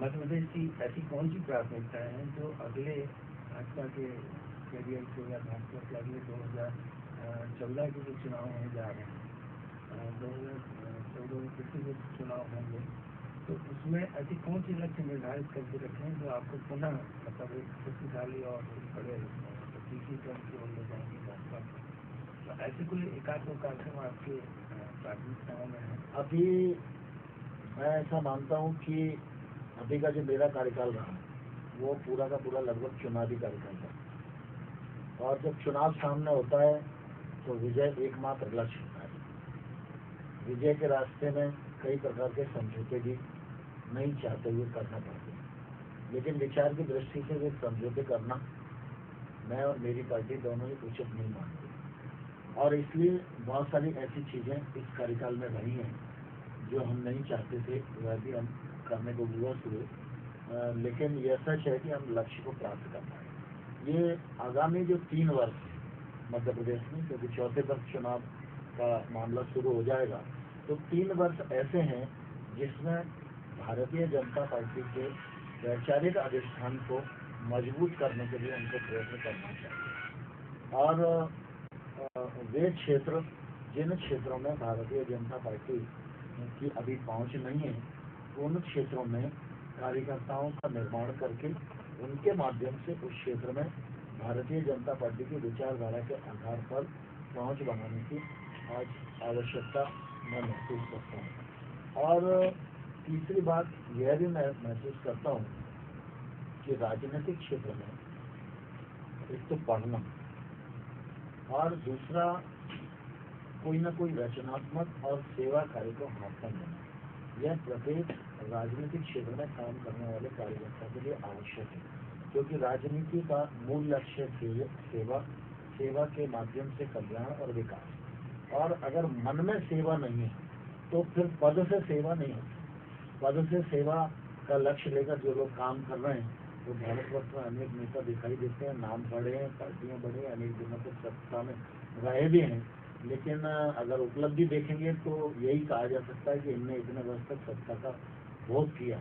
मध्य प्रदेश की ऐसी कौन सी प्राथमिकताएं हैं जो अगले भाजपा के कैरियर को या भाजपा के अगले 2014 के जो चुनाव होने जा रहे हैं, 2014 में फिर से जो चुनाव होंगे, तो उसमें ऐसी कौन सी लक्ष्य निर्धारित करके रखे हैं जो आपको पुनः मतलब एक शक्तिशाली और बड़े तीसरी क्रम की ओर ले जाएंगे भाजपा को? तो ऐसे कोई एकाध दो कार्यक्रम आपके प्राथमिकताओं में है? अभी मैं ऐसा मानता हूँ कि अभी का जो मेरा कार्यकाल रहा वो पूरा का पूरा लगभग चुनावी कार्यकाल था, और जब चुनाव सामने होता है तो विजय एकमात्र लक्ष्य होता है। विजय के रास्ते में कई प्रकार के समझौते भी नहीं चाहते हुए करना पड़ते हैं, लेकिन विचार की दृष्टि से वे समझौते करना मैं और मेरी पार्टी दोनों ही उचित नहीं मानते, और इसलिए बहुत सारी ऐसी चीज़ें इस कार्यकाल में रही हैं जो हम नहीं चाहते थे, वह भी हम करने को विवश हुए। लेकिन यह सच है कि हम लक्ष्य को प्राप्त कर पाए। ये आगामी जो 3 वर्ष मध्य प्रदेश में, क्योंकि चौथे वर्ष चुनाव का मामला शुरू हो जाएगा, तो 3 वर्ष ऐसे हैं जिसमें भारतीय जनता पार्टी के वैचारिक अधिष्ठान को मजबूत करने के लिए उनको प्रयत्न करना चाहिए। और वे क्षेत्र, जिन क्षेत्रों में भारतीय जनता पार्टी की अभी पहुंच नहीं है, उन क्षेत्रों में कार्यकर्ताओं का निर्माण करके उनके माध्यम से उस क्षेत्र में भारतीय जनता पार्टी की विचारधारा के आधार पर पहुंच बनाने की आज आवश्यकता मैं महसूस करता हूं। और तीसरी बात यह भी मैं महसूस करता हूं कि राजनीतिक क्षेत्र में एक तो पढ़ना, और दूसरा कोई ना कोई रचनात्मक और सेवा कार्य को हाथ में लेना, यह प्रत्येक राजनीतिक क्षेत्र में काम करने वाले कार्यकर्ता के लिए आवश्यक है, क्योंकि राजनीति का मूल लक्ष्य सेवा के माध्यम से कल्याण और विकास। और अगर मन में सेवा नहीं है तो फिर पद से सेवा नहीं होती। पद से सेवा का लक्ष्य लेकर जो लोग काम कर रहे हैं, तो भारतवर्ष में अनेक नेता दिखाई देते हैं, नाम बढ़े हैं, पार्टियां बढ़े, अनेक दिनों तक सत्ता में रहे भी हैं, लेकिन अगर उपलब्धि देखेंगे तो यही कहा जा सकता है कि इनने इतने वर्ष तक सत्ता का भोग किया,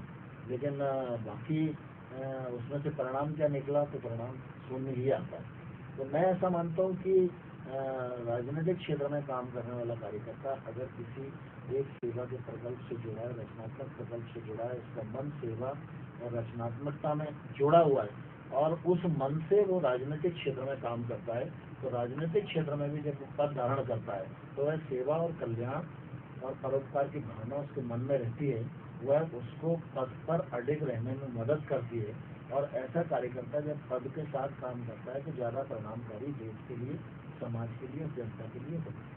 लेकिन बाकी उसमें से परिणाम क्या निकला, तो परिणाम शून्य ही आता है। तो मैं ऐसा मानता हूँ कि राजनीतिक क्षेत्र में काम करने वाला कार्यकर्ता अगर किसी एक सेवा के प्रकल्प से जुड़ा है, रचनात्मक प्रकल्प से जुड़ा है, उसका मन सेवा और रचनात्मकता में जुड़ा हुआ है, और उस मन से वो राजनीतिक क्षेत्र में काम करता है, तो राजनीतिक क्षेत्र में भी जब पद धारण करता है तो वह सेवा और कल्याण और परोपकार की भावना उसके मन में रहती है, वह उसको पद पर अडिग रहने में मदद करती है। और ऐसा कार्यकर्ता जब पद के साथ काम करता है तो ज़्यादा परिणामकारी देश के लिए, समाज के लिए, जनता के लिए होता है।